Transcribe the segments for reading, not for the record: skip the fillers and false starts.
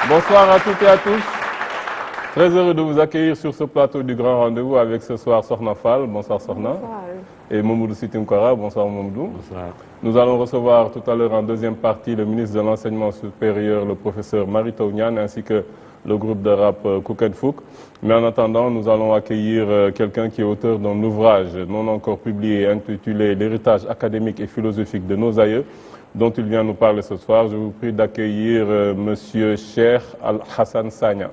Bonsoir à toutes et à tous. Très heureux de vous accueillir sur ce plateau du Grand Rendez-vous avec ce soir Sokhna Fall. Bonsoir Sokhna. Bonsoir. Et Mamoudou Sitinkara. Bonsoir Mamoudou. Bonsoir. Nous allons recevoir tout à l'heure en deuxième partie le ministre de l'Enseignement supérieur, le professeur Mary Teuw Niane, ainsi que le groupe de rap Cook and Fook. Mais en attendant, nous allons accueillir quelqu'un qui est auteur d'un ouvrage non encore publié intitulé L'héritage académique et philosophique de nos aïeux, dont il vient nous parler ce soir. Je vous prie d'accueillir Monsieur Cheikh Al-Hassan Sagna.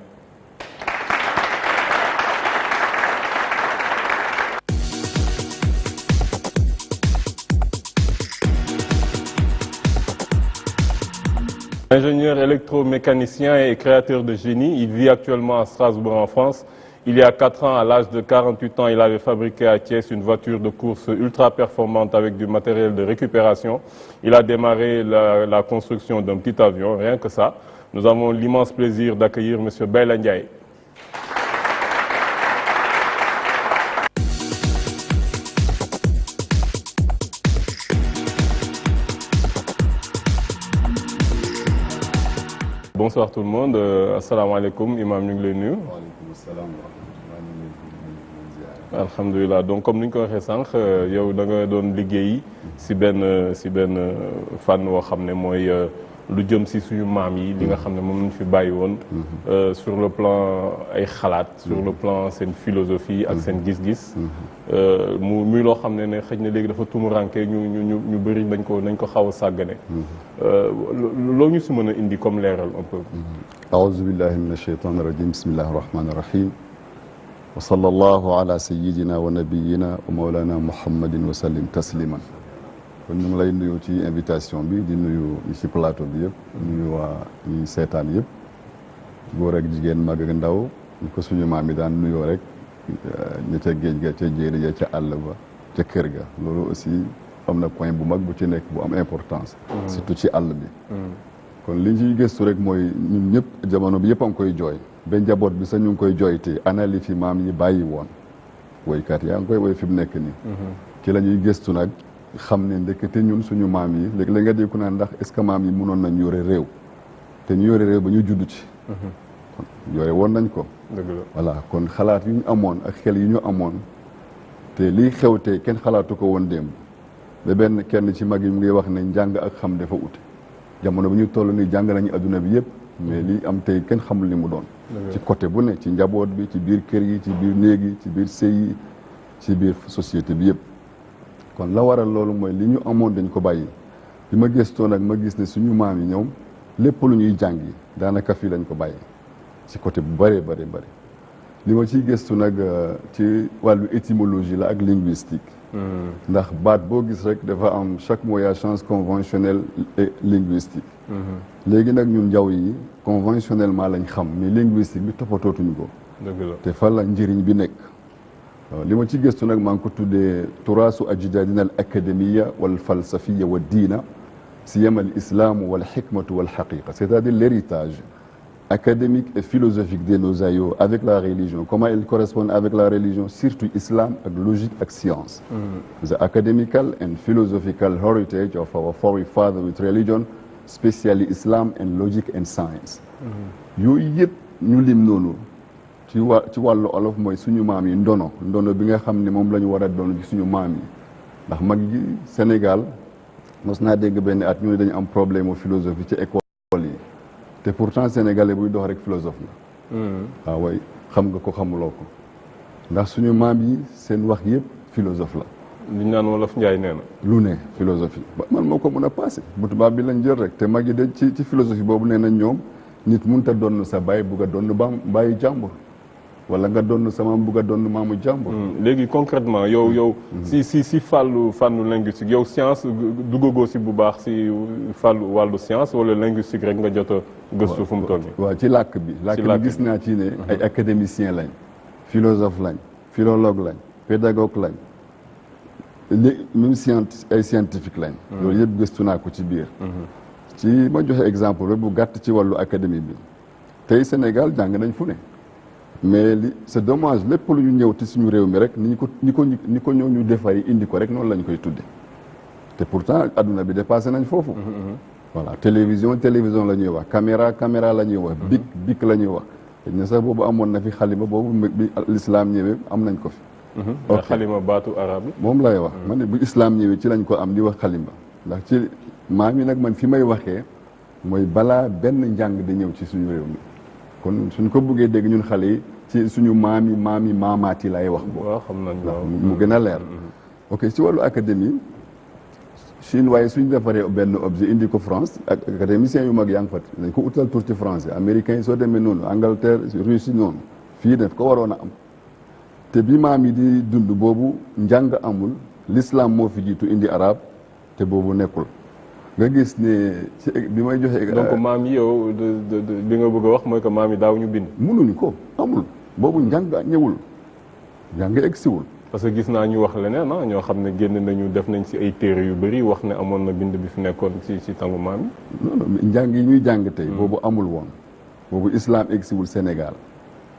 Ingénieur électromécanicien et créateur de génie, il vit actuellement à Strasbourg en France. Il y a 4 ans, à l'âge de 48 ans, il avait fabriqué à Thiès une voiture de course ultra performante avec du matériel de récupération. Il a démarré la construction d'un petit avion, rien que ça. Nous avons l'immense plaisir d'accueillir M. Bayla Ndiaye. Bonsoir tout le monde. Assalamu alaikum, imam ñu ngi lay nuyu. Waaleykum salaam wa rahmatulah. Alhamdulilah. Donc comme ni ñu ko waxee sànq yow da nga doon liggéey si benn fànn woo xam ne mooy lu jëm si suñu maam yi li nga xam ne moom lañ fi bàyyi woon. Sur le plan ay xalaat. sur le plan seen philosophie ak seen gis-gis. muy loo xam ne xëy na léegi dafa tumuranke ñu bëri nañ ko xaw a sàggane. loo ñu si mën a indi comme leeral un peu. Aouzu billahi mina shaytani rajim, bismillahi rahmani rahim. Wa sallallahu ala sayyidina wa nabiyyina wa mawlana muhammadin wa sallim tasliman. kon ñu ngi lay nuyu ci invitation bi di nuyu ñi ci plateau bi yëpp nuyu waa ñi seetaan yëpp góor ak jigéen mag ak ndaw ñu ko suñu maam yi daan nuyoo rek ña ca géej ga ca jéeri ja ca àll ba ca kër ga loolu aussi am na point bu mag bu ci nekk bu am importance surtout ci àll bi kon li ñu ciy gëstu rek mooy ñun ñëpp jamono bi yëpp a ngi koy jooy ba njaboot bi sax ñu ngi koy jooy te ana li fi maam yi bàyyi woon woykat yaa ngi koy woy fi mu nekk nii ci la ñuy gëstu nag xam ne ndekete ñun suñu maam yi léegi la nga dégg ku naan ndax est-ce que maam yi mënoon nañ yore réew te ñu yore réew ba ñu judd ci kon yore woon nañ ko dëgg la voilà kon xalaat yu ñu amoon ak xel yu ñu amoon te lii xew tey kenn xalaatu ko woon démb ba benn kenn ci mag yi mu ngi wax ne njàng ak xam dafa ute jamono bi ñu toll nii jàng nañu adduna bi yëpp mais lii am tey kenn xamul li mu doon ci côté bu ne ci njaboot bi ci biir kër yi ci biir néeg yi ci biir sëy yi ci biir société bi yëpp kon la waral loolu mooy li ñu amoon dañ ko bàyyi bi ma gëstoo nag ma gis ne suñu maam yi ñoom lépp lu ñuy jàngi daanaka fii lañ ko bàyyi ci côté bu bëree bëri bëri li ma ciy gëstu nag ci wàllu étymologie la ak linguistique ndax baat boo gis rek dafa am chaque mot a chance conventionnelle et linguistique léegi nag ñun njaw yi conventionnellement lañ xam mais linguistique bi toppatootuñu ko dëgg la te fan la njëriñ bi nekk li ma ci gëstu nag maa ngi ko tuddee turaasu ajdadina al académia wal falsafiya wa diina siyama al islamu wal hikmatu wal haqiqa, c'est-à-dire l'héritage académique et philosophique de nos aïeux avec la religion, comment ils correspondent avec la religion, surtout islam ak logique ak science. The academical and philosophical heritage of our forefathers with religion, especially Islam and logic and science. yooyu yëpp ñu lim noonu ci wàllu olof mooy suñu maam yi ndono bi nga xam ne moom la ñu war a doon ci suñu maam yi ndax mag yi Sénégal mos naa dégg benn at ñu ne dañu am problème philosophie ci école yi te pourtant sénégalais buy dox rek philosophe la waaw way xam nga ko xamuloo ko ndax suñu maam yi seen wax yëpp philosophe la li ñu naan wolof Njaay nee na lu ne philosophie man moo ko mën a passé bu tubaab bi lañ jël rek te mag yi de ci philosophie boobu nee nañ ñoom nit mënut a doon sa baay bugg a doon baayu jàmbur wala nga doon sama bugg a doon maamu jàmbur. léegi concrètement yow si fànnu linguistique yow science duggagoo si bu baax si wàllu science wala linguistique rek nga jot a gëstu fu mu toll nii. waaw ci làkk bi gis naa ci ne ay académicien lañ philosophe lañ philologue lañ pédagogue lañ même ay scientifique lañ. loolu yëpp gëstu naa ko ci biir. ci ma joxe exemple rek bu gàtt ci wàllu académie bi tey Sénégal jàng nañ fu ne. mais c'est dommage lépp lu ñu ñëw ci suñu réew mi rek ni ko ñëw ñu defari indi ko rek noonu lañ koy tudde te pourtant adduna bi dépassé nañ foofu voilà télévision la ñuy wax caméra la ñuy wax bic la ñuy wax te ne sax boobu amoon na fi xalima boobu bi l'islam ñëwee am nañ ko fi ok xalima baatu arab yi. moom lay wax man ne bu islam ñëwee ci lañ ko am di wax xalima ndax ci maam yi nag man fi may waxee mooy balaa benn njàng di ñëw ci suñu réew mi kon suñ ko bëggee dégg ñun xale yi ci suñu maamaat yi lay wax boobu. waaw xam nañ waaw mu gën a leer. ok ci wàllu académie Chine waaye suñ defaree benn objet indi ko France ak académiciens yu mag yaa ngi fa dañ ko utal tur ci français américains yi soo demee noonu Angleterre Russie noonu fii def ko waroon a am te bi maam yi di dund boobu njàng amul l'islam moo fi jiitu indi arab te boobu nekkul nga gis ne ci bi may joxe. donc maam yi yow li nga bëgg a wax mooy que maam yi daaw ñu bind. mënuñu ko amul boobu njàng ñëwul njàng egsiwul. parce que gis naa ñu wax leneen ñoo xam ne génn nañu def nañ ci ay téere yu bëri wax ne amoon na bind bi fi nekkoon ci tangu maam yi. non njàng yi ñuy jàng tey. boobu amul woon boobu islam egsiwul Sénégal.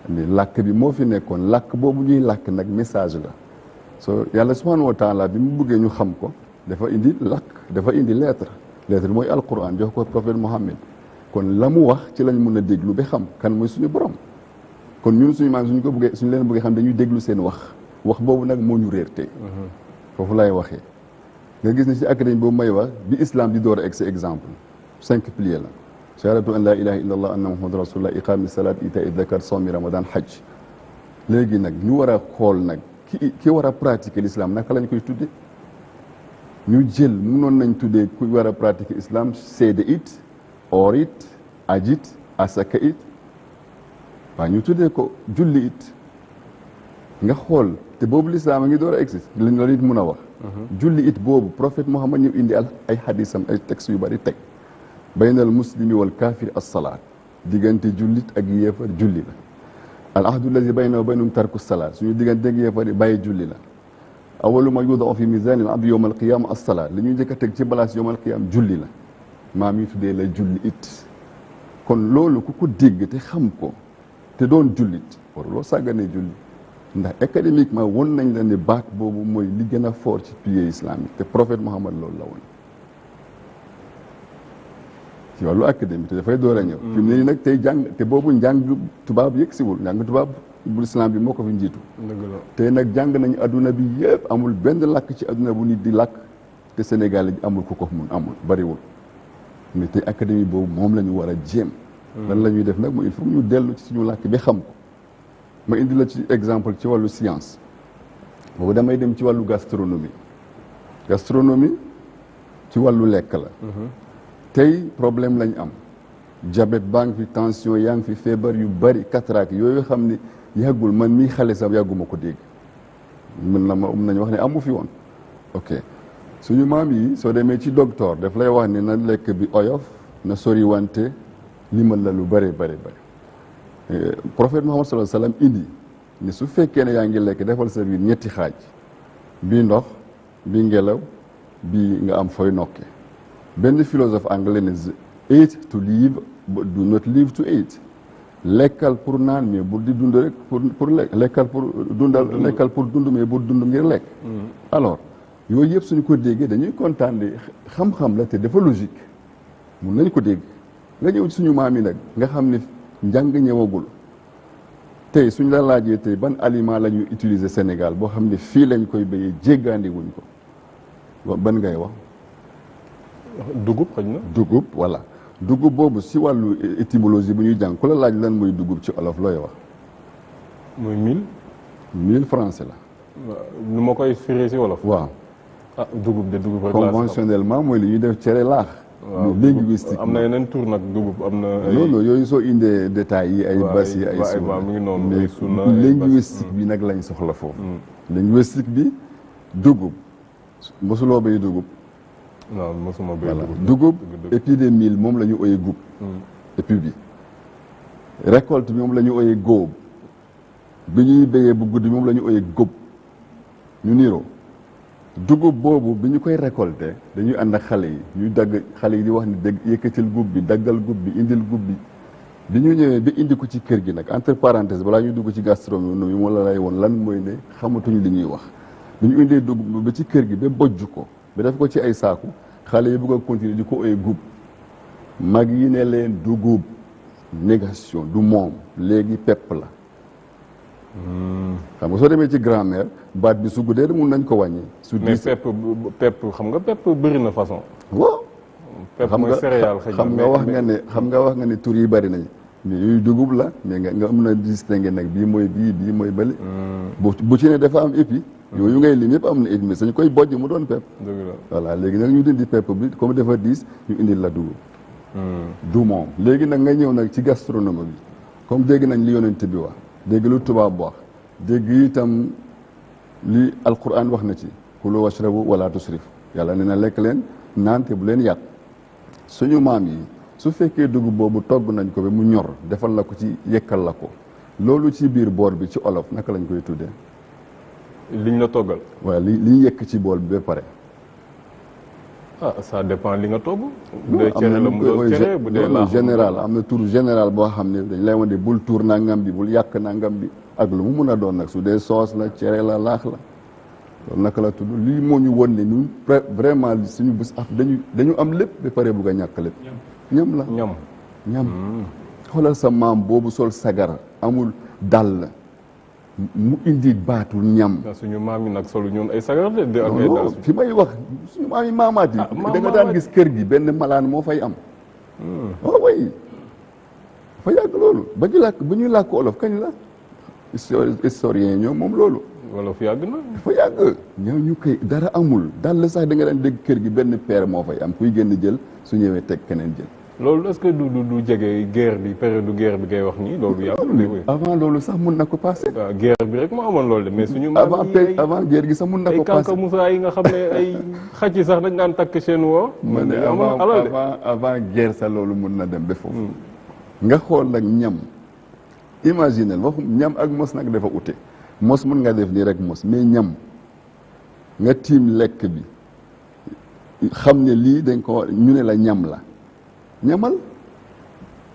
mais làkk bi moo fi nekkoon làkk boobu ñuy làkk nag message la so yàlla subhanahu wa taala bi mu bëggee ñu xam ko dafa indi làkk dafa indi lettre mooy alquran jox ko prophète Mohammed kon la mu wax ci lañ mën a déglu ba xam kan mooy suñu borom kon ñun suñu maam suñu leen bëggee xam dañuy déglu seen wax boobu nag moo ñu réer tey foofu lay waxee nga gis ne ci académie boobu may wax bi islam di door a egg si exemple 5 piliers la shahadatu an la ilaha illa allah anna muhammad rasulullah iqami salat ita'i zakat sawmi ramadan hajj léegi nag ñu war a xool nag ki war a pratiquer l'islam naka lañ koy tudde ñu jël mënoon nañ tuddee ku war a pratiquer islam seede it oor it aj it asaka it waaye ñu tuddee ko julli it nga xool te boobu l'islam a ngi door a existe lañ la nit mun a wax julli it boobu prophète Muhammad ñëw indi ay hadisam ay textes yu bari teg baynal muslimi wal kaafir as-salaat diggante jullit ak yéefar julli la al ahdu allazi baynana wa baynahum tarku salaat suñu diggante ak yéefar yi bàyyi julli la awalu ma yudau fi misaani al abdi yowm al qiyama as-salaat li ñuy njëkk a teg ci balance yowm al qiyama julli la maam yi tuddee la julli it kon loolu ku ko dégg te xam ko te doon jullit waruloo sàgganee julli ndax académiquement won nañ la ne baat boobu mooy li gën a fort ci piliers islamique te prophète Muhammad loolu la woon ci wàllu académie te dafay door a ñëw fi mu ne nii nag tey jàng te boobu njàng tubaab yëg siwul njàng tubaab bu islam bi moo ko fi njiitu tey nag jàng nañu adduna bi yëpp amul benn làkk ci adduna bu nit di làkk te Sénégal amul ku ko mun amul bariwul mais tey académie boobu moom la ñu war a jéem lan la ñuy def nag mooy il faut ñu dellu ci suñu làkk bi xam ko ma indi la ci exemple ci wàllu science boobu damay dem ci wàllu gastronomie ci wàllu lekk la tey problème lañ am diabète baa ngi fi tension yaa ngi fi feebar yu bari cataracte yooyu xam ne yàggul man mii xale sax yàgguma ko dégg mën nañu wax ne amu fi woon ok suñu maam yi soo demee ci docteur daf lay wax ne na lekk bi oyof na sori wante limal la lu bari prophète Muhammad sallallahu alayhi wa sallam indi ne su fekkee ne yaa ngi lekk defal sa biir ñetti xaaj bii ndox bii ngelaw bii nga am fooy nokke benn philosophe anglais ne eat to live but do not live to eat lekkal pour naan mais bu di dund rek pour lekk lekkal pour dund mais bu dund ngir lekk alors yooyu yëpp suñu ko déggee dañuy kontaan de xam-xam la te dafa logique mun nañ ko dégg nga ñëw ci suñu maam yi nag nga xam ne njàng ñëwagul tey suñ la laajee tey ban aliment la ñuy utiliser Sénégal boo xam ne fii lañ koy béyee jéggaandi wuñ ko ban ngay wax dugub xëy na dugub voilà dugub boobu si wàllu étymologie bu ñuy jàng ku la laaj lan mooy dugub ci olof looy wax mooy 1000 français la nu ma koy firee si wolof waaw dugub de dugub rek conventionnellement mooy li ñuy def cere laax linguistique am na yeneen tur nag dugub am na non yooyu soo indee détails yi ay bas yi ay suuna mi ngi noonu ay suuna linguistique bi nag lañ soxla foofu linguistique bi dugub mosuloo bay dugub non mosuma bay dugub épi de mil moom la ñu ooyee gub épi bi récolte bi moom la ñu ooyee góob bi ñuy béyee bu guddi moom la ñu ooyee góob ñu niiroo dugub boobu bi ñu koy récolter dañuy ànd ak xale yi ñuy dagg xale yi di wax ni dégg yëkkatil gub bi daggal gub bi indil gub bi ñu ñëwee ba indi ko ci kër gi nag entre parenthèse balaa ñuy dugg ci gastronomie moo la lay woon lan mooy ne xamatuñ li ñuy wax bi ñu indee dugub ba ci kër gi ba bojj ko ba def ko ci ay saaku xale yi bëgg a continuer di ko ooyee gub mag yi ne leen dugub négation du moom léegi pepp la xam nga soo demee ci grammaire baat bi su guddee mun nañ ko wàññi su mais pepp xam nga pepp bëri na façon waaw pepp mooy céréale xam nga wax nga ne tur yi bëri nañ mais yooyu dugub la mais nga am na distingué nag bii mooy bii mooy bële bu ci ne dafa am épi yooyu ngay lim yëpp am na épi mais sañu koy bojj mu doon pepp voilà léegi nag ñu dindi pepp bi comme dafa diis ñu indil la dugub du moom léegi nag nga ñëw nag ci gastronomie bi comme dégg nañ li yonent bi wax dégg lu tubaab wax dégg itam li alquran wax na ci kulu washrabu wala tusrif yàlla nee na lekk leen naan te bu leen yàq suñu maam yi su fekkee dugub boobu togg nañ ko ba mu ñor defal la ko ci yekkal la ko loolu ci biir bool bi ci olof naka lañ koy tuddee liñ la toggal waaw liñ yekk ci bool bi ba pare ça dépend li nga togg bu dee cere la mu doon cere bu dee laax général am na tur général boo xam ne dañ lay wane bul tuur nangam bi bul yàq nangam bi ak lu mu mun a doon nag su dee soos la cere la laax la loolu naka la tudd lii moo ñu won ne ñun vraiment suñu bés af dañu am lépp ba pare bugg a ñàkk lépp ñam la ñam xoolal sa maam boobu sol sagar amul dàll mu indi baatul ñam suñu maam yi nag solu ñun ay sagar de ak ay dàll fi may wax suñu maam yi maamaat yi da nga daan gis kër gi benn malaan moo fay am waaw way fa yàgg loolu ba ñuy làkk olof kañ la historien ñoom moom loolu wolof yàgg na fa yàgg ñëw ñu koy dara amul dàll sax da nga daan dégg kër gi benn paire moo fay am kuy génn jël su ñëwee teg keneen jël loolu est-ce que du jege guerre bi période guerre bi ngay wax nii loolu yàggul avant loolu sax mun na ko passé waaw guerre bi rek moo amoon loolu de mais suñu avant guerre gi sax mun na ko passé ay Kanka Moussa yi nga xam ne ay xaj yi sax dañ daan takk seen woo ma ne avant guerre sax loolu mun na dem ba foofu nga xool nag ñam imaginel waxu ñam ak mos nag dafa ute mos mun nga def nii rek mos mais ñam nga tiim lekk bi xam ne lii dañ ko ñu ne la ñam la ñamal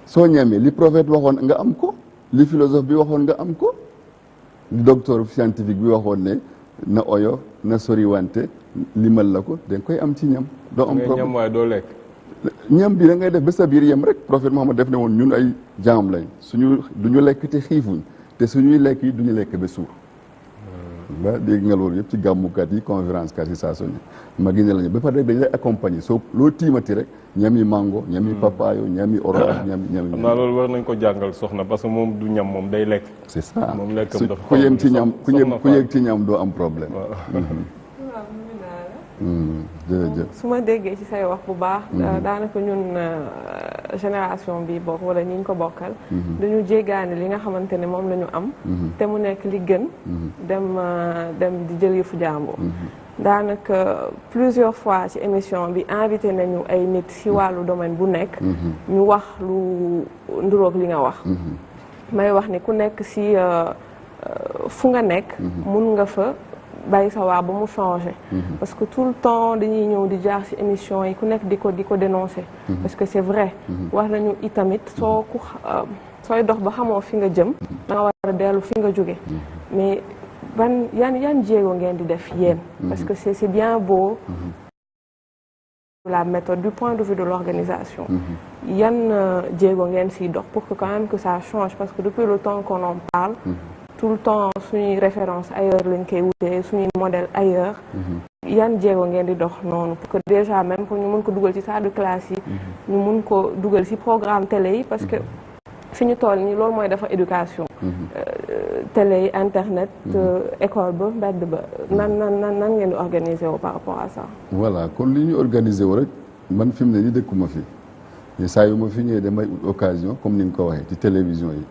soo ñamee li prophète waxoon nga am ko li philosophe bi waxoon nga am ko li docteur scientifique bi waxoon ne na oyof na soriwante limal la ko da nga koy am ci ñam doo am problème ñam waaye doo lekk ñam bi da ngay def ba sa biir yem rek prophète Muhammad def ne woon ñun ay jaam lañ duñu lekk te xiifuñ te suñuy lekk yi duñu lekk ba suur ba dégg nga loolu yëpp ci gàmmukat yi conférence kat yi saa soñi ma gi ne lañu ba pare dañ lay accompagner soo loo tiimati rek ñami mango ñami papayo ñami orange ñami xam naa loolu war nañ ko jàngal soxna parce que moom du ñam moom day lekk c'est ça moom lekkam dafa ku yem ci ñam ku yëg ci ñam doo am problème jërëjëf su ma déggee ci say wax bu baax daanaka ñun génération bi bokk wala ñi ñu ko bokkal dañu jéggaani li nga xamante ne moom la ñu am te mu nekk li gën dem di jël yëfu jàmbur daanaka plusieurs fois ci émission bi invité nañu ay nit ci wàllu domaine bu nekk ñu wax lu nduroog li nga wax may wax ni ku nekk ci fu nga nekk mun nga fa bàyyi sa waa ba mu changé parce que tout le temps dañuy ñëw di jaar ci émission yi ku nekk di ko dénoncer parce que c'est vrai wax nañu itamit sooy dox ba xamoo fi nga jëm da nga war a dellu fi nga jóge mais yan jéego ngeen di def yéen parce que c'est bien beau la méthode du point de vue de l'organisation yan jéego ngeen siy dox pour que quand même que ça change parce que depuis le temps qu'on en parle tout le temps suñuy référence ailleurs lañ koy wutee suñuy modèle ailleurs yan jéego ngeen di dox noonu pour que déjà même pour ñu mun ko dugal ci salle de classe yi ñu mun ko dugal ci programme télé yi parce que fi ñu toll nii loolu mooy dafa éducation télé yi internet école ba mbedd ba nan ngeen di organiser wu par rapport à ça voilà kon li ñu organiser wu rek man fi mu ne ni dëkkuma fi mais saa yu ma fi ñëwee damay occasion comme ni nga ko waxee ci télévision yi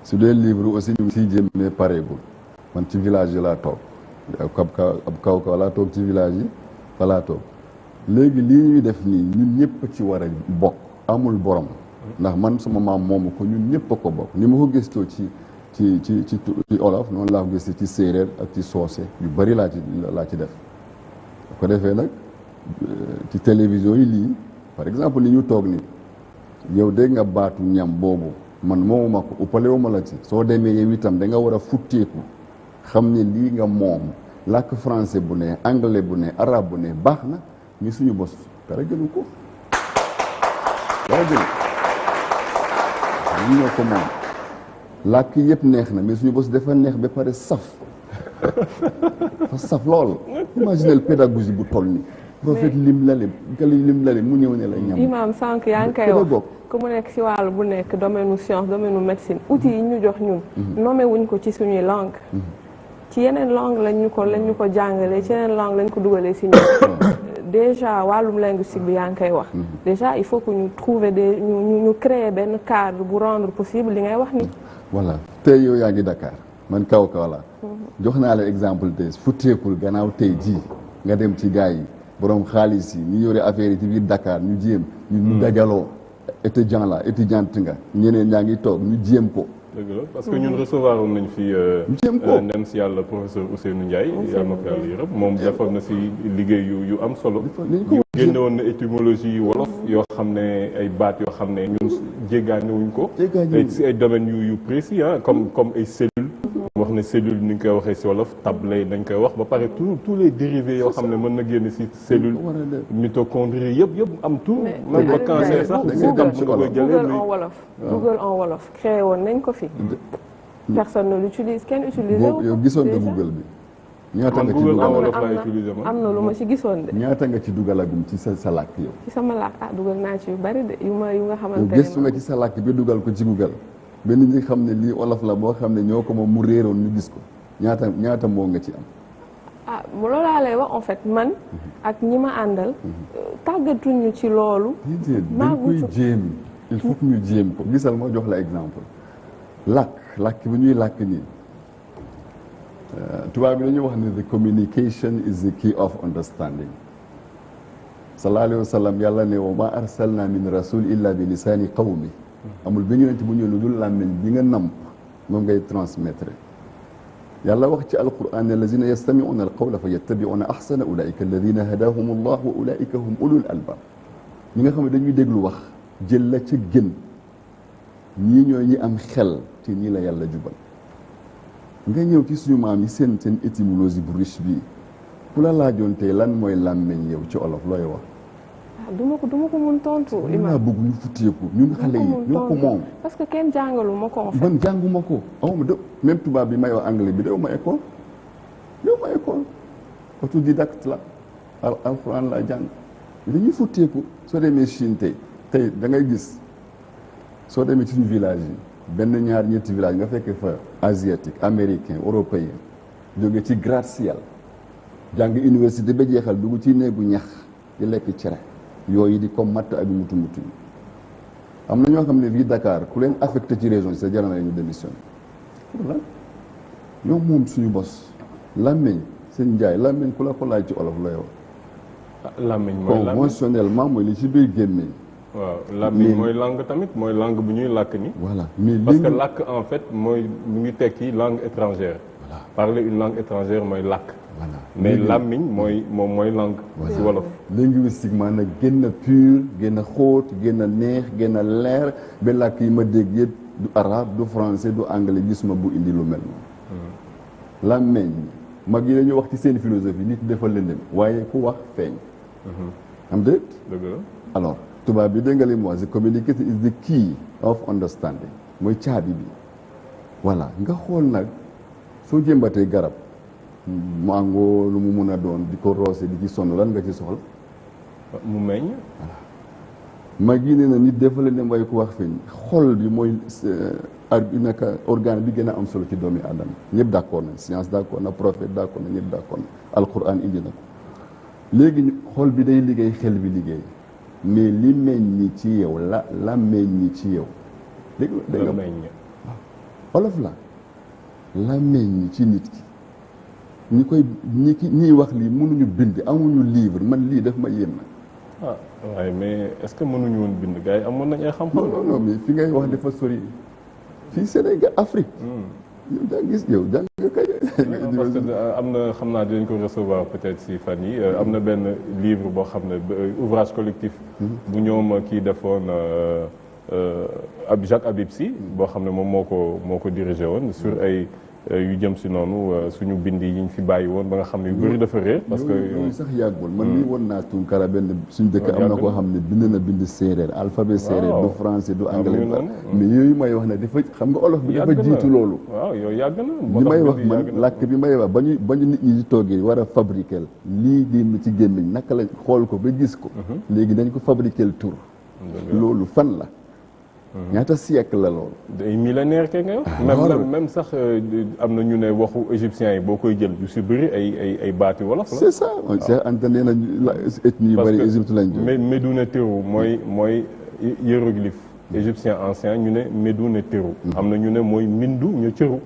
su dee livre aussi ñu ngi siy jëm mais pareegul man ci village yi laa toog ab kaw laa toog ci village yi fa laa toog léegi lii ñuy def nii ñun ñëpp ci war a bokk amul borom ndax man sama maam moomu ko ñun ñëpp a ko bokk ni ma ko gëstoo ci olof noonu laa ko gëstoo ci séeréer ak ci soose yu bari laa ci def ko defee nag ci télévision yi lii par exemple ni ñu toog ni yow dégg nga baatu ñam boobu man moomuma ko uppalewuma la ci soo demee yow itam da nga war a futteeku xam ne lii nga moom làkk français bu ne anglais bu ne arabe bu ne baax na ñu suñu bos dara gënu ko yaa jël ñun ñoo ko moom làkk yëpp neex na mais suñu bos dafa neex ba pare saf dafa saf lool imaginez pédagogie bu toll ni prophète lim lale mu ñëw ne la ñam imam sànq yaa ngi koy wax ku mu nekk ci wàllu bu nekk domaine science domaine médecine outils yi ñu jox ñun nommé wuñ ko ci suñuy langue ci yeneen langue lañ ñu ko jàngalee ci yeneen langue lañ ko dugalee ci ñun déjà wàllum linguistique bi yaa ngi koy wax déjà il faut que ñu trouver ñu créer benn cadre bu rendre possible li ngay wax ni voilà tey yow yaa ngi Dakar man kaw la jox naa la exemple tey futteekul gannaaw tey jii nga dem ci gars yi borom xaalis yi ñu yore affaire yi ci biir Dakar ñu jéem ñu dajaloo étudiant la étudiante nga ñeneen ñaa ngi toog ñu jéem ko dëgg la parce que ñun recevoir woon nañ fi nem si yàlla professeur Ousseynou Ndiaye yàlla na ko yàlla yërëm moom defoon na si liggéey yu am solo yu génne woon na étymologie wolof yoo xam ne ay baat yoo xam ne ñun jéggaane wuñ ko si ay domaines yu précis comme ay cellules wax ne cellule ni ñu koy waxee si wolof table dañ koy wax ba pare tous les dérivés yoo xam ne mën na génn si cellule mitochondrie yëpp am tout même ba cancer sax Google en wolof créé woon nañ ko fi personne ne l'utilise kenn utilisé yow gisoon nga Google bi ñaata nga ci dugal am na lu ma ci gisoon de ñaata nga ci dugalagum ci sa làkk yow ci sama làkk dugal naa ci yu bari de yu nga xamante ne gëstu nga ci sa làkk bi dugal ko ci Google benn ñi xam ne lii olof la boo xam ne ñoo ko moom mu réeroon ñu gis ko ñaata moo nga ci am loolu laa lay wax en fait man ak ñi ma àndal tàggatuñu ci loolu dañ koy jéem il faut que ñu jéem ko gisal moo jox la exemple làkk bi ñuy làkk nii tubaab bi dañuy wax ne the communication is the key of understanding sallallahu alayhi wa sallam yàlla ne wa ma arsalna min rasul illa bi lisaani qawmi amul benn yonent bu ñëw lu dul làmmiñ bi nga namp moom ngay transmettre yàlla wax ci alquran ne allazina yastami'una alqawla fa yattabi'una ahsana ulaika alladina hadahum allah wa ulaika hum ulul albab ñi nga xam ne dañuy déglu wax jël la ca gën ñii ñooy ñi am xel te ñii la yàlla jubal nga ñëw ci suñu maam yi seen étymologie bu riche bii ku la laajoon tey lan mooy làmmeñ yow ci olof looy wax duma ko mun tontu laa bëgg ñu futteeku ñun xale yi ñoo ko moom parce que kenn jàngalu ma ko en fait man jànguma ko awma de même tubaab bi may wax anglais bi dew ma école autodidacte la alxuraan laa jàng dañuy futteeku soo demee Chine tey da ngay gis soo demee ci suñu village yi benn ñaar ñetti village nga fekk fa asiatique américain européen jóge ci gratte-ciel jàng université ba jeexal dugg ci néegu ñax di lekk cere yooyu di comme matt ak mutu yi am na ñoo xam ne fii Dakar ku leen affecté ci région sa jarana ñu démissionné pour lan ñoo moom suñu bos làmmeñ seen njaay làmmeñ ku la ko laaj ci olof lay wax làmmeñ mooy conventionnellement mooy li ci biir gémmeñ waaw làmmiñ mooy langue tamit mooy langue bu ñuy làkk ni voilà mais parce que làkk en fait mooy mu ngi tekki langue étrangère parler une langue étrangère mooy làkk mais làmmiñ moom mooy langue si wolof linguistiquement nag gën a pur gën a xóot gën a neex gën a leer ba làkk yi ma dégg yëpp du arabe du français du anglais gisuma bu indi lu mel noonu làmmiñ mag yi dañuy wax ci seen philosophie nit dafa lëndëm waaye ku wax feeñ am déet dëgg la alors tubaab bi dégg nga li mu wax the communication is the key of understanding mooy caabi bi voilà nga xool nag soo jëmbatee garab mango lu mu mun a doon di ko roose di ci sonn lan nga ci soxla mu meññ voilà mag yi nee na nit dafa leen dem waaye ku wax feeñ xol bi mooy naka organe bi gën a am solo ci doomi aadama ñëpp d'accord na science d'accord na prophète d'accord na ñëpp d'accord na alquran indi na ko léegi xol bi day liggéey xel bi liggéey mais li meññ ci yow la meññ ci yow dégg nga olof la meññ ci nit ki ñi koy ñiy wax lii mënuñu bind amuñu livre man lii daf ma yéem ah waaye mais est-ce que mënuñu woon bind gars yi amoon nañ ay xam-xam non mais fi ngay wax dafa sori fii Sénégal Afrique yow daa gis yow jàng nga kay parce que am na xam naa dinañ ko recevoir peut-être si fan yi am na benn livre boo xam ne ouvrage collectif bu ñoom kii defoon Jacques Habib Sy boo xam ne moom moo ko dirigé woon sur ay yu jëm si noonu suñu bind yi ñu fi bàyyi woon ba nga xam ne yu bëri dafa réer. parce que yooyu sax yàggul man mii woon naa Tunkara benn suñu dëkk am na koo xam ne bind na bind séeréer alphabet séeréer du français du anglais mais yooyu may wax ne dafa xam nga olof bi dafa jiitu loolu. waaw yooyu yàgg na. li may wax man làkk bi may wax ba ñu nit ñi di toggee war a fabriquer lii di ci gémmiñ naka la xool ko ba gis ko. léegi dañ ko fabriquer tur. loolu fan la. ñaata siècle la loolu. day millénaire ke nga wax. même sax am na ñu ne waxu égyptiens yi boo koy jël yu si bëri ay baati wolof la. c'est ça Cheikh Anta nee na ethnie yu bëri Égypte lañ jóg. mais Médoune Téru mooy hiéroglyphe égyptien ancien ñu ne Médoune Téru. am na ñu ne mooy Mindu ña cëru.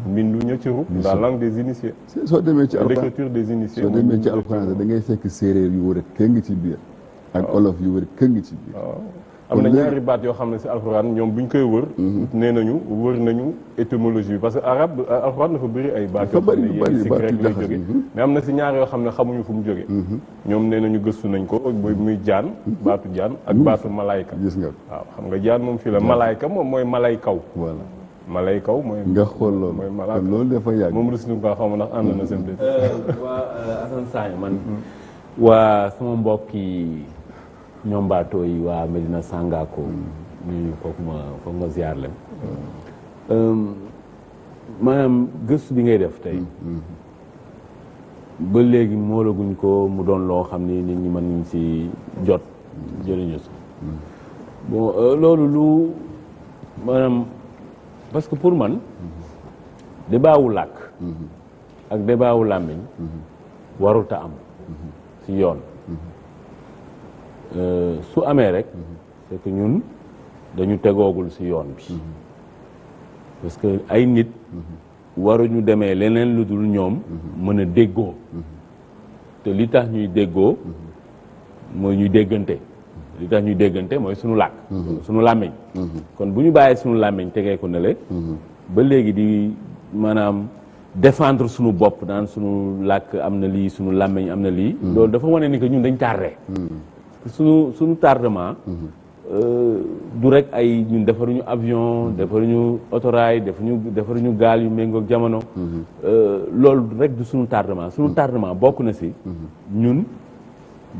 Mindu ña cëru. la langue des initiés. soo demee ci alxuraan l'écriture des initiés. soo demee ci alxuraan da ngay fekk séeréer yu wër këng ci biir. ak olof yu wër këng ci biir. am na ñaari baat yoo xam ne si alxuraan ñoom bu ñu koy wër. nee nañu wër nañu étymologie bi parce que alxuraan dafa bëri ay baat yoo xam ne yéen si grec lay jóge mais am na si ñaar yoo xam ne xamuñu fu mu jóge ñoom nee nañu gëstu nañ ko muy jaan baatu jaan ak baatu malayka. gis nga waaw xam nga jaan moom fii la malayka moom mooy malay kaw. voilà malay kaw mooy. nga xool loolu mooy malayka kon loolu dafa yàgg. moom rus nga xaw ma ndax ànd na seen dëkk. waa Assane Sagne man. waa sama mbokk yi ñoom baatoo yi waa Medina Sangako ñu foog ma ziar leen maanaam gëstu bi ngay def tey ba léegi moolaguñ ko mu doon loo xam ni nit ñi mën nañ si jot jëriñu si bon loolu lu maanaam parce que pour man débat wu làkk ak débat wu làmmiñ waruta am si yoon su amee rek c'est que ñun dañu tegoogul ci yoon bi parce que ay nit waruñu demee leneen lu dul ñoom mën a déggoo te li tax ñuy déggoo mooy ñuy déggante li tax ñuy déggante mooy suñu làkk suñu làmmiñ kon bu ñu bàyyee suñu làmmiñ tegee ko ne le ba léegi di maanaam défendre suñu bopp naan suñu làkk am na lii suñu làmmiñ am na lii loolu dafa wane ni que ñun dañ tardé suñu tardement du rek ay ñun defaruñu avion defaruñu autorail defaruñu gaal yu méngoog jamono loolu rek du suñu tardement bokk na si ñun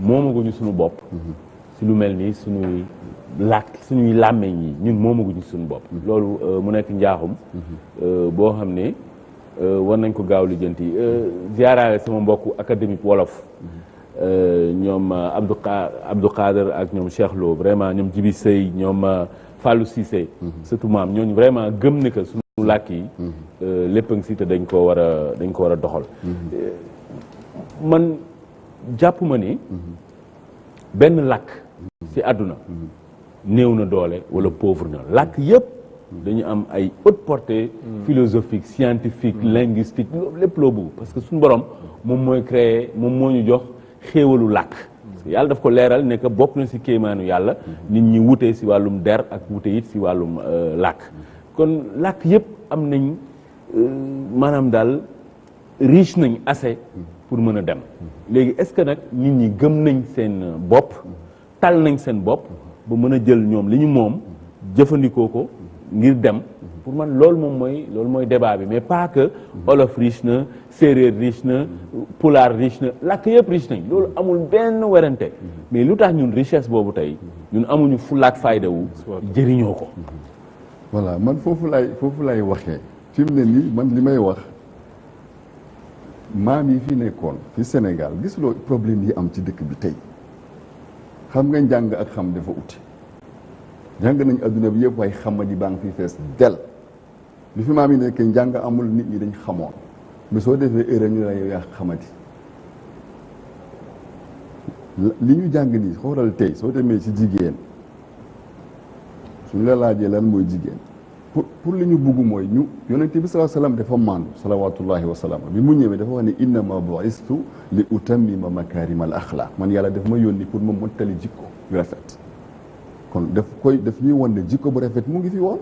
moomaguñu suñu bopp si lu mel nii suñuy làkk suñuy làmmeñ yi ñun moomaguñu suñu bopp loolu mu nekk njaaxum boo xam ne war nañ ko gaaw lijjanti ziaraale sama mbokku académique wolof ñoom Abdou Khader ak ñoom Cheikh Lo vraiment ñoom Djibi Sey ñoom Fallou Cissé surtout maam ñooñu vraiment gëm ne que suñu làkk yi lépp a ngi si te dañ ko war a doxal man jàpp ma ni benn làkk si àdduna néew na doole wala pauvre na làkk yëpp dañu am ay haute portée philosophique scientifique linguistique lépp loo bëgg parce que suñu borom moom mooy créer moom moo ñu jox xéewalu làkk yàlla daf ko leeral ne que bokk na si kéemaanu yàlla nit ñi wute si wàllum der ak wute it si wàllum làkk kon làkk yëpp am nañ maanaam daal riche nañ assez pour mën a dem léegi est-ce que nag nit ñi gëm nañ seen bopp tal nañ seen bopp ba mën a jël ñoom li ñu moom jëfandikoo ko ngir dem pour man loolu mooy débat bi mais pas que olof riche na séeréer riche na pulaar riche na làkk yëpp riche nañ loolu amul benn werante mais lu tax ñun richesse boobu tey ñun amuñu fulaak fayda wu jëriñoo ko voilà man foofu lay waxee fi mu ne nii man li may wax maam yi fi nekkoon fi Sénégal gis loo problème yi am ci dëkk bi tey xam nga njàng ak xam dafa uti jàng nañ adduna bi yëpp waaye xamadi baa ngi fi fees del li fi maam yi nekk njàng amul nit ñi dañ xamoon mais soo defee erreur ñu la yow yaa xamadi li ñu jàng nii xoolal tey soo demee ci jigéen suñu la laajee lan mooy jigéen pour li ñu bugg mooy ñu yonente bi sallallahu alayhi wasallam dafa mandu salawatullahi wa salaam bi mu ñëwee dafa wax ne innama bu'istu li utammima makarim al axlaq man yàlla daf ma yónni pour ma mottali jikko yu rafet kon daf ñuy won ne jikko bu rafet mu ngi fi woon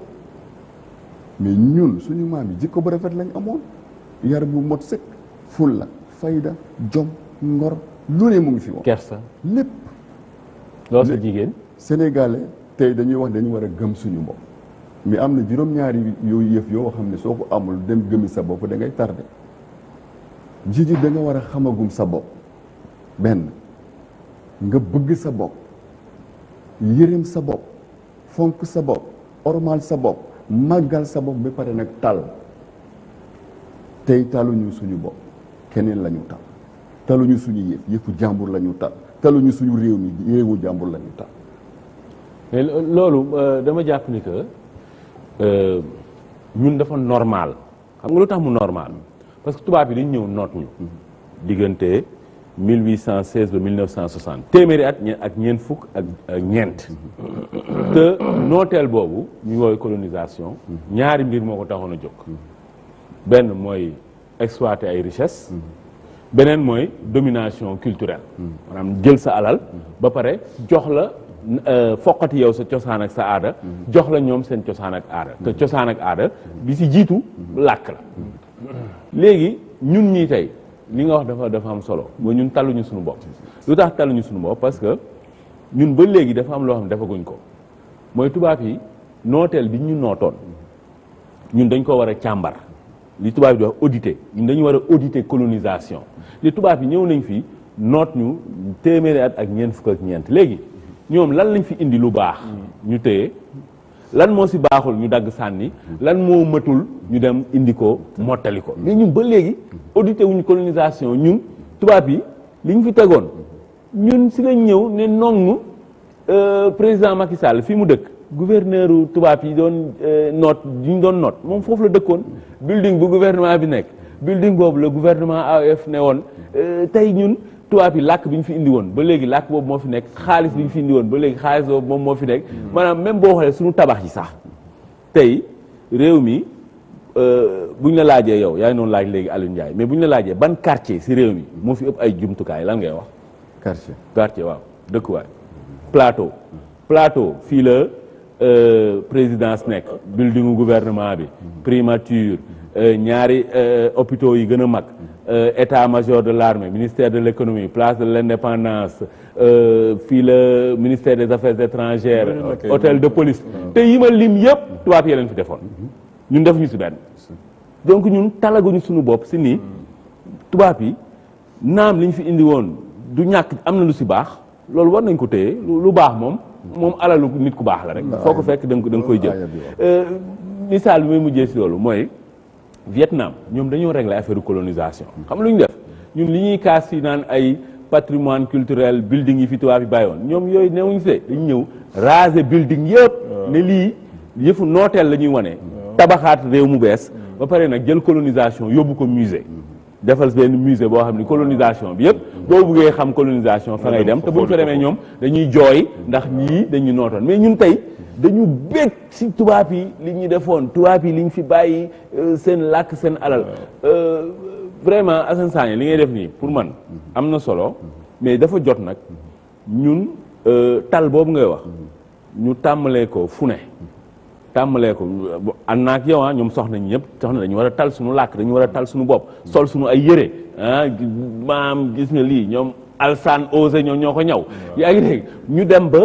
mais ñun suñu maam yi jikko bu rafet lañ amoon yar bu mot sëkk fulla fayda jom ngor lu ne mu ngi fi woon kersa lépp loolu sa jigéen sénégalais tey dañuy wax dañu war a gëm suñu bopp mais am na juróom-ñaari yooyu yëf yoo xam ne soo ko amul dem gëmi sa bopp da ngay tardé jiitu da nga war a xamagum sa bopp benn nga bëgg sa bopp yërëm sa bopp fonk sa bopp ormal sa bopp màggal sa bopp ba pare nag tal tey taluñu suñu bopp keneen la ñu tal taluñu suñu yëfu jàmbur la ñu tal taluñu suñu réew mi réewu jàmbur la ñu tal mais loolu dama jàpp ni que ñun dafa normal xam nga lu tax mu normal parce que tubaab yi dañu ñëw noot ñu diggante 1816 ba 1960 téeméeri at ak ñeent fukk ak ñeent te nooteel boobu ñu woowee colonisation ñaari mbir moo ko taxoon a jóg benn mooy exploiter ay richesses beneen mooy domination culturelle maanaam jël sa alal ba pare jox la foqati yow sa cosaan ak sa aada jox la ñoom seen cosaan ak aada te cosaan ak aada bi si jiitu làkk la léegi ñun ñii tey li nga wax dafa am solo mooy ñun taluñu suñu bopp lu tax taluñu suñu bopp parce que ñun ba léegi dafa am loo xam ne defaguñ ko mooy tubaab yi nooteel bi ñu nootoon ñun dañ ko war a càmbar li tubaab yi di wax auditer ñun dañu war a auditer colonisation li tubaab yi ñëw nañ fi noot ñu téeméeri at ak ñeent fukk ak ñeent léegi ñoom lan lañ fi indi lu baax ñu téye lan moo si baaxul ñu dagg sànni lan moo matul ñu dem indi ko mottali ko mais ñun ba léegi audité wuñu colonisation ñun tubaab yi li ñu fi tegoon ñun si lañ ñëw ne nongu président Macky Sall fii mu dëkk gouverneur tubaab yi doon noot yi ñu doon noot moom foofu la dëkkoon building bu gouvernement bi nekk building boobu la gouvernement AOF ne woon tey ñun tubaab yi làkk bi ñu fi indi woon ba léegi làkk boobu moo fi nekk xaalis bi ñu fi indi woon ba léegi xaalis boobu moom moo fi nekk maanaam même boo xoolee suñu tabax yi sax tey réew mi buñ la laajee yow yaa ngi noonu laaj léegi Aliou Ndiaye mais buñ la laajee ban quartier si réew mi moo fi ëpp ay jumtukaay lan ngay wax quartier waaw dëkkuwaay plateau fii la présidence nekk buildingu gouvernement bi primature ñaari hôpitaux yi gën a mag état-major de l'armée ministère de l'économie place de l'indépendance fii la ministère des affaires étrangères hôtel de police te yi ma lim yëpp tubaab yi leen fi defoon ñun defuñu si benn donc ñun talaguñu suñu bopp si nii tubaab yi naam li ñu fi indi woon du ñàkk am na lu si baax loolu war nañ ko téye lu baax moom alalu nit ku baax la rek foo ko fekk da nga koy jël misaal bi may mujjee si loolu mooy Vietnam ñoom dañoo régler affaire colonisation xam lu ñu def ñun li ñuy kaas yi naan ay patrimoine culturel building yi fi tubaab yi bàyyi woon ñoom yooyu newuñu see dañu ñëw raser building yëpp ne lii yëfu nooteel la ñuy wane tabaxaat réew mu bees ba pare nag jël colonisation yóbbu ko musée defal benn musée boo xam ni colonisation bi yëpp boo buggee xam colonisation fa ngay dem te buñ fa demee ñoom dañuy jooy ndax ñii dañu nootoon mais ñun tey dañu bég si tubaab yi li ñu defoon tubaab yi li ñu fi bàyyi seen làkk seen alal vraiment Assane Sagna li ngay def nii pour man am na solo mais dafa jot nag ñun tal boobu ngay wax ñu tàmmalee ko fu ne tàmmalee ko ànd naa ak yow ñoom soxna ñëpp soxna dañu war a tal suñu làkk dañu war a tal suñu bopp sol suñu ay yëre maam gis nga lii ñoom alsan osé ñoo ko ñaw yaa ngi dégg ñu dem ba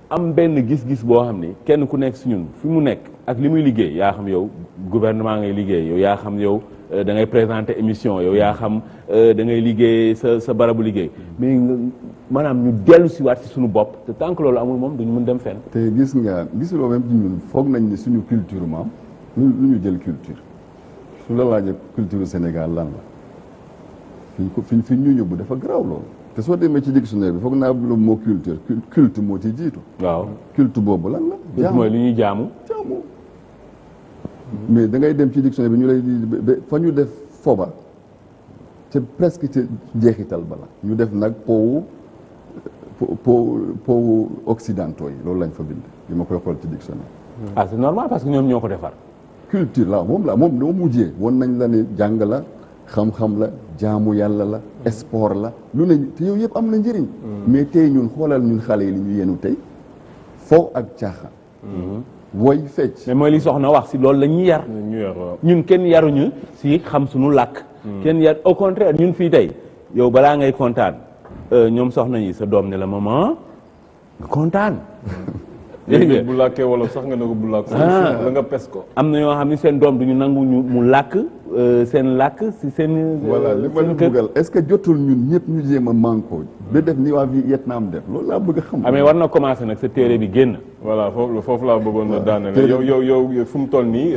am benn gis-gis boo xam ni kenn ku nekk si ñun fi mu nekk ak li muy liggéey yaa xam yow gouvernement ngay liggéey yow yaa xam yow da ngay présenter émission yow yaa xam da ngay liggéey sa barabu liggéey mais maanaam ñu dellu si waat si suñu bopp te tant que loolu amul moom duñu mën dem fenn. te gisuloo même ci ñun foog nañ ne suñu culture maam lu ñu jël culture su la laajee culture Sénégal lan la fi ñu yóbbu dafa garaaw loolu te soo demee ci dictionnaire bi foog naa lu moo culture culte moo ci jiitu. waaw culte boobu lan la. jaamu mooy li ñuy jaamu. mais da ngay dem ci dictionnaire bi ñu lay fa ñu def foba te presque ci jeexital bala ñu def nag powu occidentaux yi loolu lañ fa bind li ma koy xool ci dictionnaire. ah c'est normal parce que ñoom ñoo ko defar. culture moom mujjee woon nañ la ne jàng la xam-xam la jaamu yàlla la sport la lu ne te yow yëpp am na njëriñ. mais tey ñun xoolal ñun xale yi li ñu yenu tey foo ak caaxaan. woy fecc. mais mooy li soxna wax si loolu la ñuy yar. ñun kenn yaruñu si xam suñu làkk. kenn yar au contraire ñun fii tey yow balaa ngay kontaan ñoom soxna yi sa doom ne la maman nga kontaan léegi bu làkkee wolof sax nga ne ko bu làkk la nga pes ko. am na ñoo xam ne seen doom duñu nangu ñu mu làkk seen làkk si seen. voilà li ma la bëggal est-ce que jotul ñun ñëpp ñu jéem a manko ba def ni waa Vietnam def loolu laa bëgg a xam. amee war na commencer nag sa téere bi génn. voilà foofu laa bëggoon na daanele yow fu mu toll nii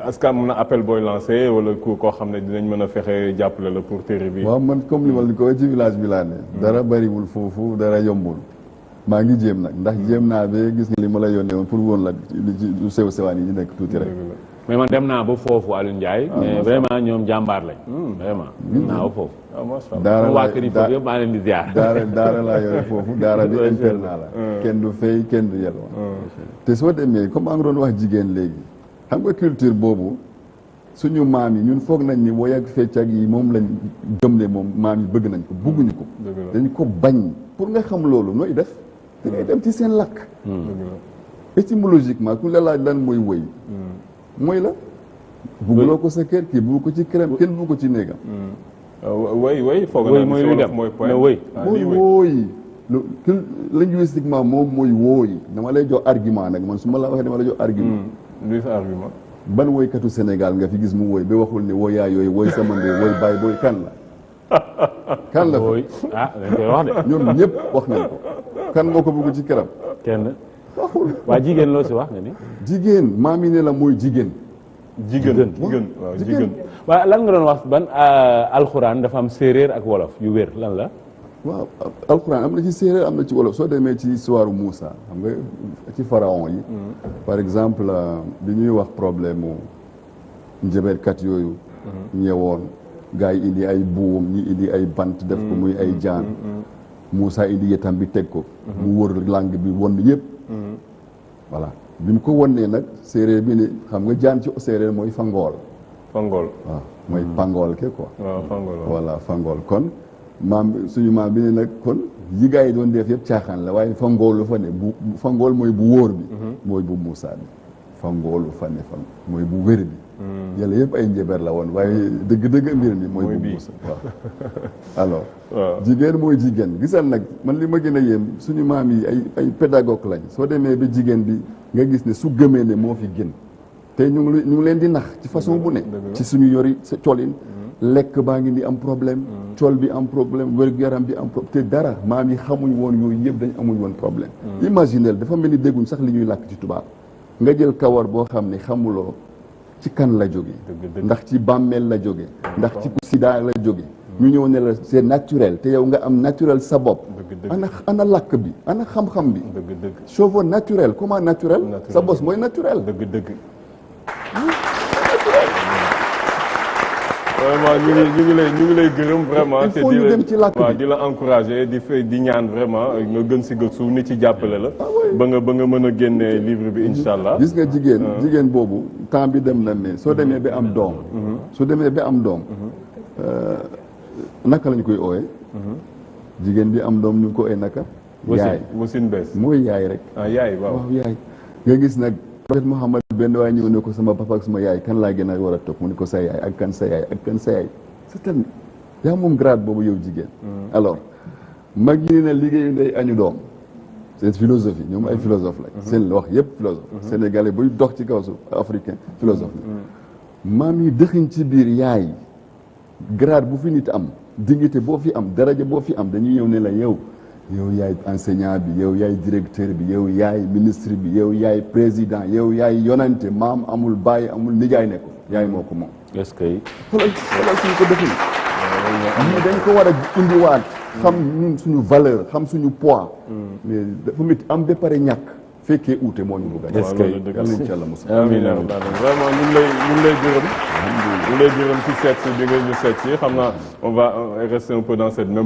est-ce que am na appel booy lancé wala koo xam ne dinañ mën a fexe jàppale la pour téere bi. waaw man comme li ma la ko ci village bi laa ne. dara bariwul foofu dara yombul. maa ngi jéem nag ndax jéem naa ba gis nga li ma la yónnee woon pour woon la lu sew sewaan yi ñu nekk tuuti rek. mais man dem naa ba foofu Aliou Ndiaye. mais vraiment ñoom jàmbaar lañ. vraiment dem naa ba foofu. macha allah daara waa kër yi foofu yëpp maa leen di ziar. daara laa yore foofu daara bi internat la. kenn du fay kenn du yelwa te soo demee comme maa ngi doon wax jigéen léegi xam nga culture boobu suñu maam yi ñun foog nañ ni woy ak fecc ak yi moom lañ gëm ne moom maam yi bëgg nañ ko bugguñu ko. dañ ko bañ pour nga xam loolu nooy def. da ngay dem ci seen lakk. étymologiquement ku la laaj lan mooy woy. mooy la. bugguloo ko sa kër kii bugg ko ci këram kenn bugg ko ci néegam. woy foog woy mooy lu dem mooy woy. mooy wooyi linguistiquement moom mooy wooyi dama lay jox argument nag man su ma la waxee dama lay jox argument. luy sa argument. ban woykatu Sénégal nga fi gis mu woy ba waxul ne woyaa yooyu woy sama ndey woy baay booy kan la. kan la woy ah dañ koy wax de. ñoom ñëpp wax nañ ko. kan moo ko bëgg ci këram. kenn. waxul waa jigéen loo si wax nga ni. jigéen maam yi ne la mooy jigéen. jigéen waaw jigéen. waaw lan nga doon wax ban alxuraan dafa am séeréer ak wolof yu wér lan la. waaw alxuraan am na ci séeréer am na ci wolof soo demee ci histoire Moussa xam nga ci pharaon yi. par exemple bi ñuy wax problème mu njëbeerkat yooyu. ñëwoon gars yi indi ay buum ñi indi ay bant def ko muy ay jaan. Moussa indi yetam bi teg ko. mu wër langue bi won yëpp. voilà bi mu ko wonnee nag séeréer bi ni xam nga jaan ci séeréer mooy fangool. fangool waaw mooy pangool ke quoi. waaw fangool voilà fangool kon maam suñu maam bi ne nag kon yi gars yi doon def yëpp caaxaan la waaye fangoolu fa ne bu fangool mooy bu wóor bi. mooy bu Moussa bi fangoolu fa ne mooy bu wér bi. yàlla yëpp ay njëbeer la woon waaye dëgg-dëgg mbir mi mooy bu Moussa waaw alors jigéen mooy jigéen gisal nag man li ma gën a yéem suñu maam yi ay pédagogue lañ soo demee ba jigéen bi nga gis ne su gëmee ne moo fi gën te ñu ngi leen di nax ci façon bu ne ci suñu yori sa colin lekk baa ngi ni am problème col bi am problème wér-gu-yaram bi am problème te dara maam yi xamuñ woon yooyu yëpp dañ amuñ woon problème imaginel dafa mel ni dégguñ sax li ñuy làkk ci tubaab nga jël kawar boo xam ne xamuloo ci kan la jóge ndax ci bàmmeel la jóge ndax ci ku sida la jóge ñu ñëw ne la c'est naturel te yow nga am naturel sa bopp ana làkk bi ana xam-xam bi cheveux naturel comment naturel sa bos mooy naturel dëgg vraiment ñu ngi lay gërëm vraiment. il faut ñu dem ci làkk bi di la encourager di ñaan vraiment nga gën si gëstu ni ci jàppale la. ba nga mën a génne livre bi incha allah. gis nga jigéen boobu temps bi dem na mais soo demee ba am doom. su demee ba am doom. naka lañ koy ooyee. jigéen bi am doom ñu ngi ko ooyee naka. yaay wasin bees mooy yaay rek. yaay waaw yaay. nga gis nag. Prophète Muhammad benn waaye ñëw ne ko sama papa ak sama yaay kan laa gën a war a topp mu ne ko sa yaay ak kan sa yaay ak kan sa yaay c'est-à-dire yaa moom grade boobu yow jigéen alors mag ñi ne liggéeyu ndey añu doom c'est philosophie ñoom ay philosophe la seen wax yëpp philosophe sénégalais buy dox ci kaw suuf africain philosophe la maam yi dëxiñ ci biir yaay grade bu fi nit am dignité boo fi am daraja boo fi am dañuy ñëw ne la yow yaay enseignant bi yow yaay directeur bi yow yaay ministre bi yow yaay président yow yaay yonante maam amul baay amul nijaay ne ko yaay moo ko moom. est-ce que. xoolal suñu ko defee. mais dañ ko war a indiwaat. xam ñun suñu valeur xam suñu poids. mais dafa métti am ba pare ñàkk. fekkee uute moo ñu bëgg a. est-ce que yàlla nañ ci yàlla mos. amiin vraiment ñu ngi lay gërëm. ñu ngi lay gërëm ci seet si bi nga ñu seet si xam naa on va rester un peu dans cette même.